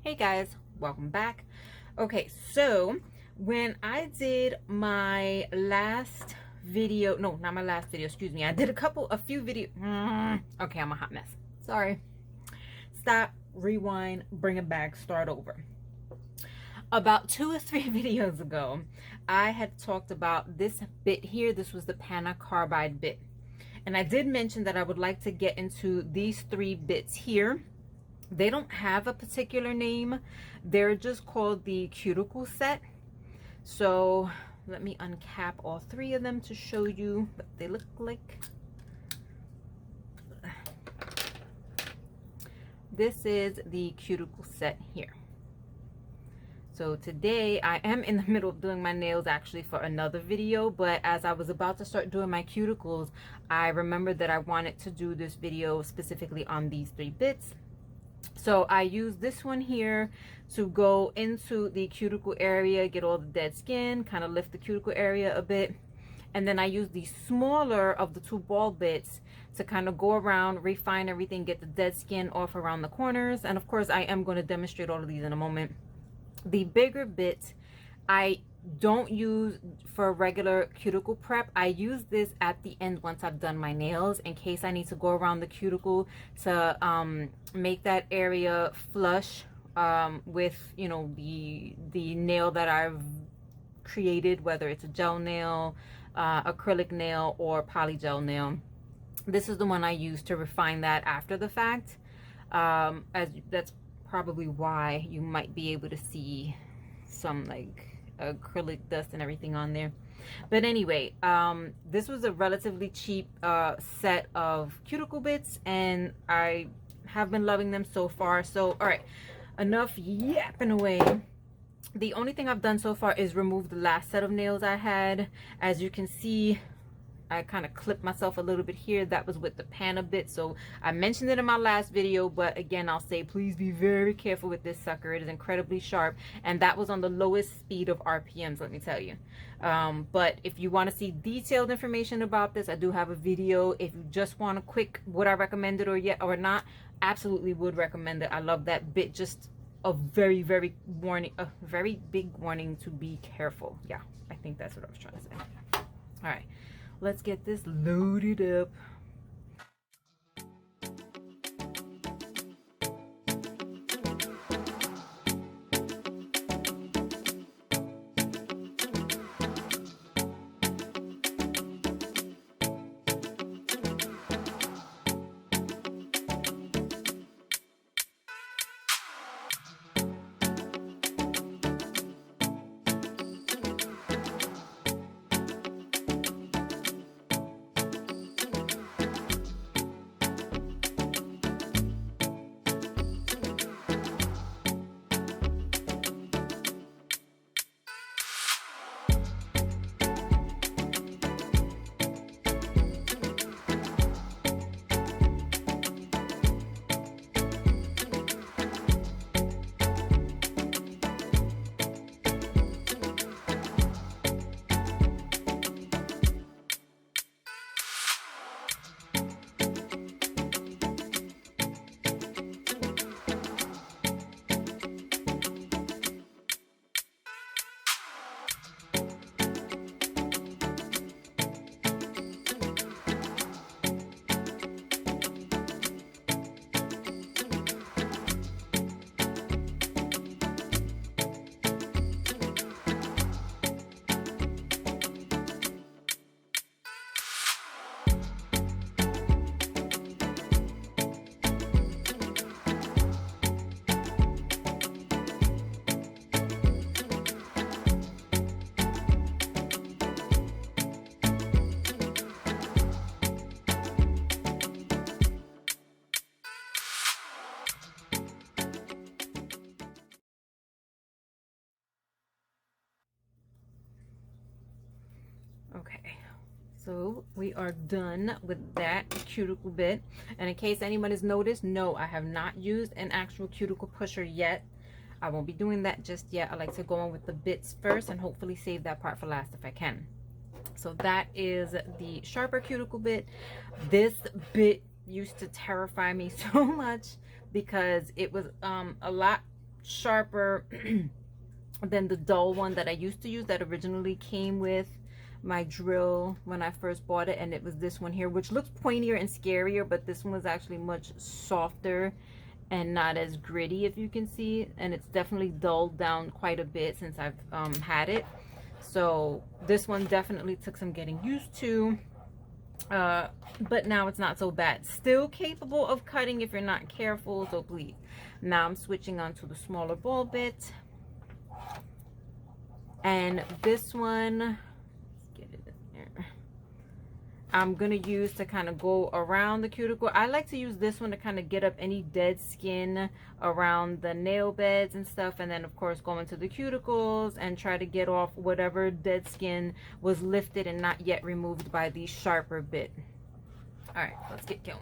Hey guys, welcome back. Okay, so when I did my last video, no, not my last video, excuse me, I did a few videos. Okay, I'm a hot mess. Sorry. Stop, rewind, bring it back, start over. About 2 or 3 videos ago, I had talked about this bit here. This was the Panna Carbide bit. And I did mention that I would like to get into these 3 bits here. They don't have a particular name. They're just called the Cuticle set. So let me uncap all 3 of them to show you what they look like. This is the Cuticle set here. So today I am in the middle of doing my nails actually for another video, but as I was about to start doing my cuticles, I remembered that I wanted to do this video specifically on these 3 bits. So I use this one here to go into the cuticle area, get all the dead skin, kind of lift the cuticle area a bit. And then I use the smaller of the 2 ball bits to kind of go around, refine everything, get the dead skin off around the corners. And of course, I am going to demonstrate all of these in a moment. The bigger bit, I don't use for regular cuticle prep. I use this at the end once I've done my nails in case I need to go around the cuticle to make that area flush with, you know, the nail that I've created, whether it's a gel nail, acrylic nail, or polygel nail. This is the one I use to refine that after the fact. As that's probably why you might be able to see some like acrylic dust and everything on there. But anyway, this was a relatively cheap set of cuticle bits, and I have been loving them so far. So all right, enough yapping away. The only thing I've done so far is remove the last set of nails I had. As you can see, I kind of clipped myself a little bit here. That was with the Panna bit. So I mentioned it in my last video, but again, I'll say please be very careful with this sucker. It is incredibly sharp, and that was on the lowest speed of RPMs, let me tell you. But if you want to see detailed information about this, I do have a video. If you just want a quick would I recommend it or not, absolutely would recommend it. I love that bit. Just a very big warning to be careful. Yeah, I think that's what I was trying to say. All right, let's get this loaded up. Okay, so we are done with that cuticle bit. And in case anyone has noticed, no, I have not used an actual cuticle pusher yet. I won't be doing that just yet. I like to go on with the bits first and hopefully save that part for last if I can. So that is the sharper cuticle bit. This bit used to terrify me so much because it was a lot sharper than the dull one that I used to use that originally came with my drill when I first bought it, and it was this one here, which looks pointier and scarier, but this one was actually much softer and not as gritty, if you can see, and it's definitely dulled down quite a bit since I've had it. So this one definitely took some getting used to, but now it's not so bad. Still capable of cutting if you're not careful, so please. Now I'm switching on to the smaller ball bit, and this one, let's get it in there, I'm gonna use to kind of go around the cuticle. I like to use this one to kind of get up any dead skin around the nail beds and stuff, and then of course go into the cuticles and try to get off whatever dead skin was lifted and not yet removed by the sharper bit. All right, let's get going.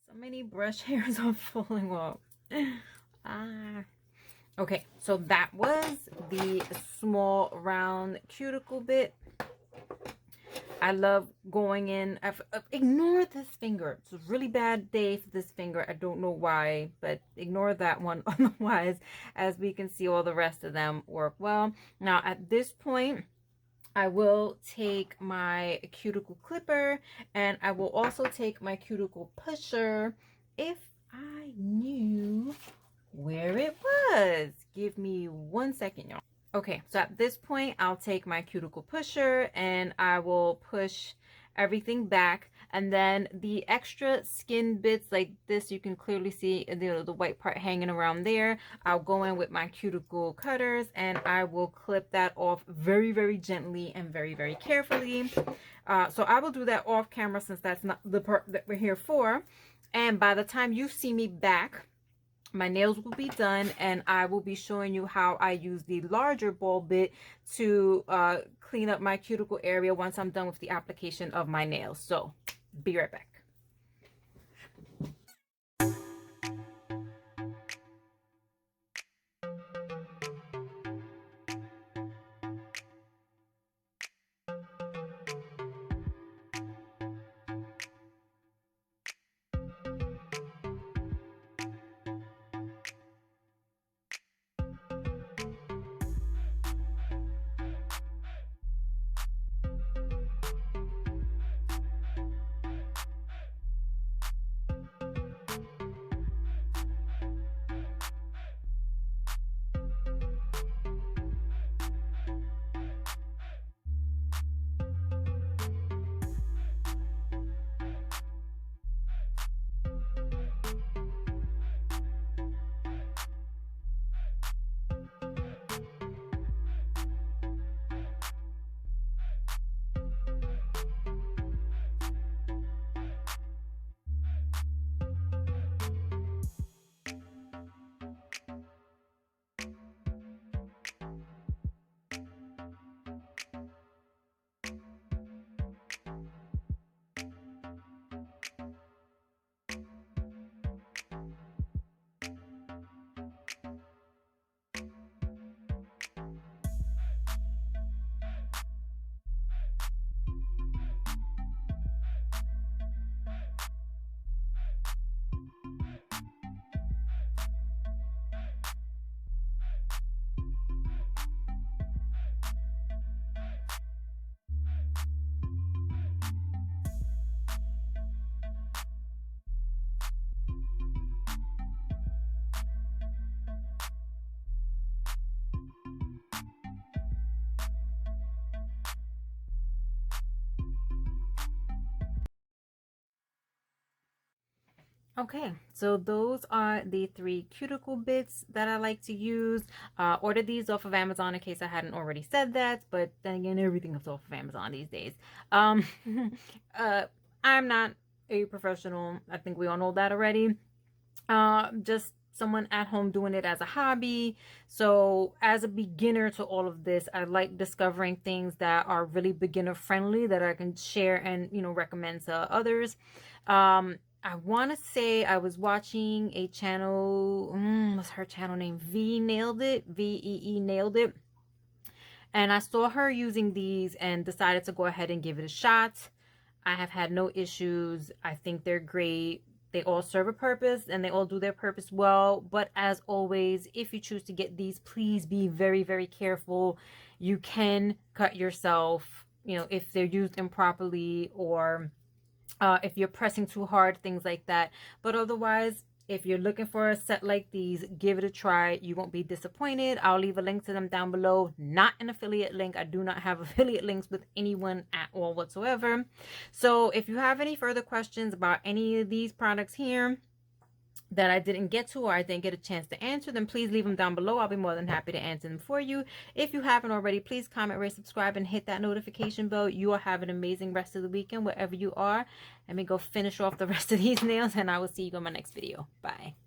So many brush hairs are falling off. Okay, so that was the small round cuticle bit. I love going in. Ignore this finger. It's a really bad day for this finger. I don't know why, but ignore that one. Otherwise, as we can see, all the rest of them work well. Now, at this point, I will take my cuticle clipper, and I will also take my cuticle pusher if I knew where it was. Give me 1 second, y'all. Okay, so at this point, I'll take my cuticle pusher and I will push everything back, and then the extra skin bits like this, you can clearly see the white part hanging around there. I'll go in with my cuticle cutters and I will clip that off very, very gently and very, very carefully. So I will do that off camera since that's not the part that we're here for. And by the time you see me back, my nails will be done, and I will be showing you how I use the larger ball bit to clean up my cuticle area once I'm done with the application of my nails. So be right back. Okay, so those are the 3 cuticle bits that I like to use. Ordered these off of Amazon in case I hadn't already said that, but then again, everything is off of Amazon these days. Um, uh, I'm not a professional. I think we all know that already. Just someone at home doing it as a hobby. So as a beginner to all of this, I like discovering things that are really beginner friendly that I can share and, you know, recommend to others. I want to say I was watching a channel, what's her channel name? V Nailed It, VEE Nailed It. And I saw her using these and decided to go ahead and give it a shot. I have had no issues. I think they're great. They all serve a purpose and they all do their purpose well. But as always, if you choose to get these, please be very, very careful. You can cut yourself, you know, if they're used improperly or if you're pressing too hard, things like that. But otherwise, if you're looking for a set like these, give it a try. You won't be disappointed. I'll leave a link to them down below. Not an affiliate link. I do not have affiliate links with anyone at all whatsoever. So if you have any further questions about any of these products here that I didn't get to or I didn't get a chance to answer, then please leave them down below. I'll be more than happy to answer them for you. If you haven't already, please comment, rate, subscribe, and hit that notification bell. You will have an amazing rest of the weekend wherever you are. Let me go finish off the rest of these nails and I will see you on my next video. Bye.